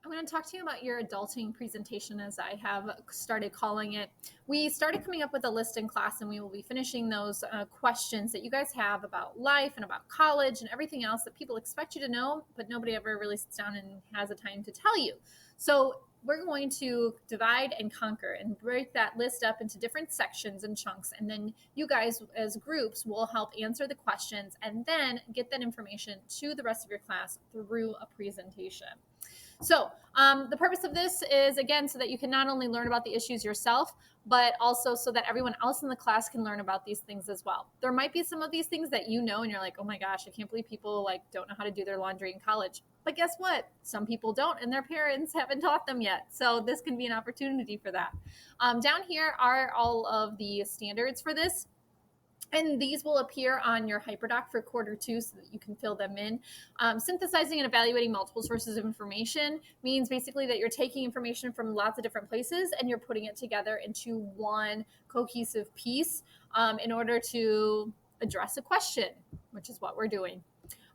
I'm going to talk to you about your adulting presentation, as I have started calling it. We started coming up with a list in class, and we will be finishing those questions that you guys have about life and about college and everything else that people expect you to know, but nobody ever really sits down and has a time to tell you. So we're going to divide and conquer and break that list up into different sections and chunks. And then you guys, as groups, will help answer the questions and then get that information to the rest of your class through a presentation. So, the purpose of this is, again, so that you can not only learn about the issues yourself, but also so that everyone else in the class can learn about these things as well. There might be some of these things that you know, and you're like, oh my gosh, I can't believe people like don't know how to do their laundry in college. But guess what? Some people don't, and their parents haven't taught them yet. So this can be an opportunity for that. Down here are all of the standards for this. And these will appear on your HyperDoc for quarter 2 so that you can fill them in. Synthesizing and evaluating multiple sources of information means basically that you're taking information from lots of different places and you're putting it together into one cohesive piece in order to address a question, which is what we're doing.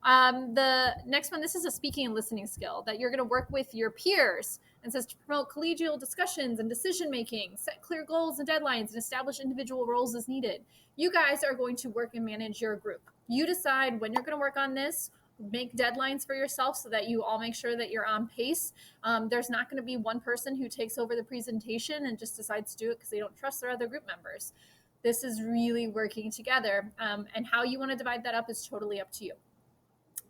The next one, this is a speaking and listening skill that you're going to work with your peers, and says to promote collegial discussions and decision making, set clear goals and deadlines, and establish individual roles as needed. You guys are going to work and manage your group. You decide when you're going to work on this. Make deadlines for yourself so that you all make sure that you're on pace. There's not going to be one person who takes over the presentation and just decides to do it because they don't trust their other group members. This is really working together, and how you want to divide that up is totally up to you.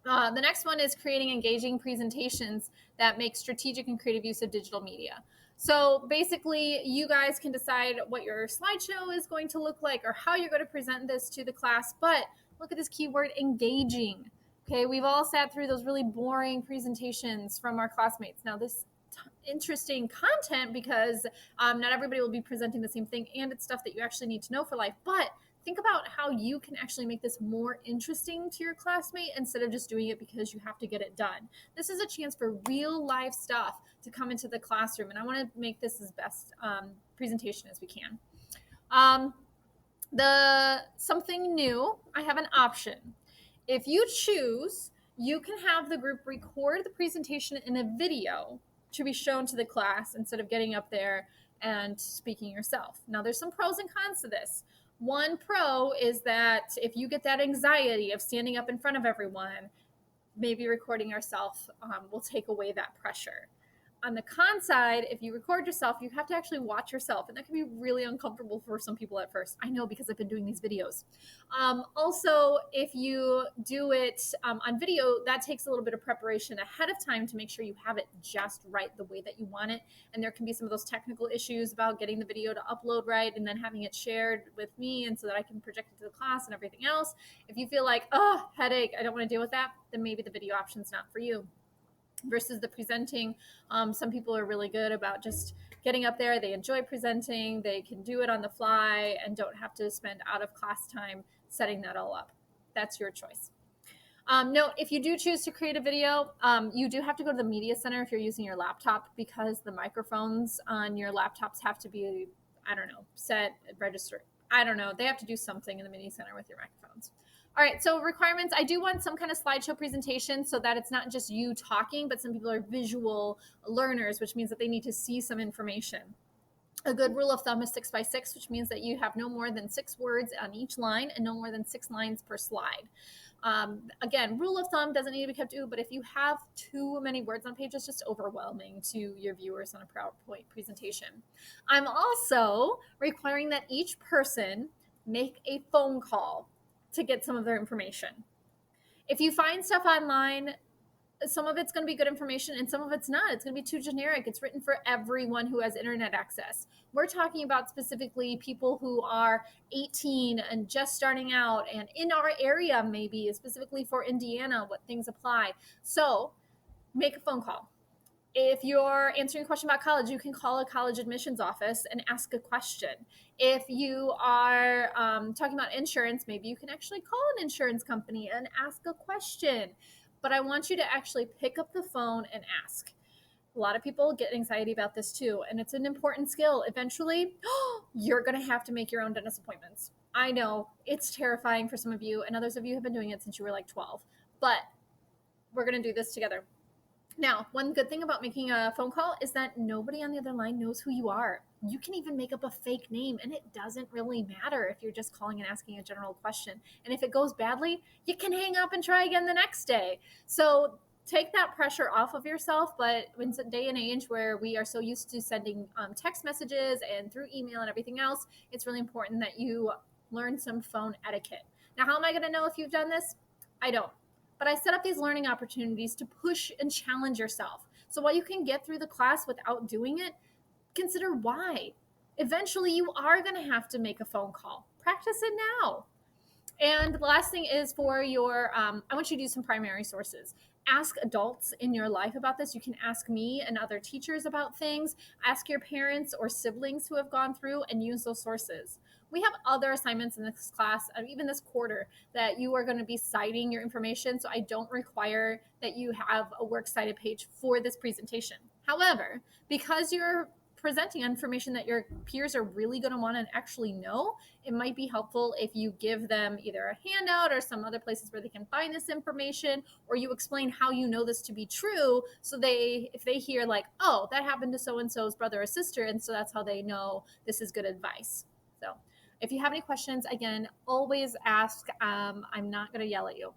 The next one is creating engaging presentations that make strategic and creative use of digital media. So basically, you guys can decide what your slideshow is going to look like or how you're going to present this to the class. But look at this keyword, engaging. Okay, we've all sat through those really boring presentations from our classmates. Now, this interesting content because not everybody will be presenting the same thing, and it's stuff that you actually need to know for life. But think about how you can actually make this more interesting to your classmate instead of just doing it because you have to get it done. This is a chance for real life stuff to come into the classroom, and I want to make this as best presentation as we can. The something new, I have an option. If you choose, you can have the group record the presentation in a video to be shown to the class instead of getting up there and speaking yourself. Now, there's some pros and cons to this. One pro is that if you get that anxiety of standing up in front of everyone, maybe recording yourself will take away that pressure. On the con side, if you record yourself, you have to actually watch yourself, and that can be really uncomfortable for some people at first. I know because I've been doing these videos. Also, if you do it on video, that takes a little bit of preparation ahead of time to make sure you have it just right the way that you want it. And there can be some of those technical issues about getting the video to upload right and then having it shared with me and so that I can project it to the class and everything else. If you feel like, oh, headache, I don't want to deal with that, then maybe the video option's not for you. Versus the presenting, some people are really good about just getting up there. They enjoy presenting. They can do it on the fly and don't have to spend out of class time setting that all up. That's your choice. Note, if you do choose to create a video, you do have to go to the media center if you're using your laptop because the microphones on your laptops have to be, I don't know, set, registered. I don't know. They have to do something in the media center with your microphones. All right, so requirements. I do want some kind of slideshow presentation so that it's not just you talking, but some people are visual learners, which means that they need to see some information. A good rule of thumb is 6x6, which means that you have no more than 6 words on each line and no more than 6 lines per slide. Again, rule of thumb doesn't need to be kept to, but if you have too many words on page, it's just overwhelming to your viewers on a PowerPoint presentation. I'm also requiring that each person make a phone call to get some of their information. If you find stuff online, some of it's going to be good information and some of it's not. It's going to be too generic. It's written for everyone who has internet access. We're talking about specifically people who are 18 and just starting out and in our area, maybe specifically for Indiana, what things apply. So make a phone call. If you're answering a question about college, you can call a college admissions office and ask a question. If you are talking about insurance, maybe you can actually call an insurance company and ask a question. But I want you to actually pick up the phone and ask. A lot of people get anxiety about this too, and it's an important skill. Eventually, you're going to have to make your own dentist appointments. I know it's terrifying for some of you, and others of you have been doing it since you were like 12, but we're going to do this together. Now, one good thing about making a phone call is that nobody on the other line knows who you are. You can even make up a fake name, and it doesn't really matter if you're just calling and asking a general question. And if it goes badly, you can hang up and try again the next day. So take that pressure off of yourself. But in a day and age where we are so used to sending text messages and through email and everything else, it's really important that you learn some phone etiquette. Now, how am I going to know if you've done this? I don't. But I set up these learning opportunities to push and challenge yourself. So while you can get through the class without doing it, consider why. Eventually, you are going to have to make a phone call. Practice it now. And the last thing is for your, I want you to do some primary sources. Ask adults in your life about this. You can ask me and other teachers about things. Ask your parents or siblings who have gone through and use those sources. We have other assignments in this class, even this quarter, that you are going to be citing your information. So I don't require that you have a works cited page for this presentation. However, because you're presenting information that your peers are really going to want to actually know, it might be helpful if you give them either a handout or some other places where they can find this information, or you explain how you know this to be true, so they, if they hear like, oh, that happened to so and so's brother or sister, and so that's how they know this is good advice. So if you have any questions, again, always ask. I'm not going to yell at you.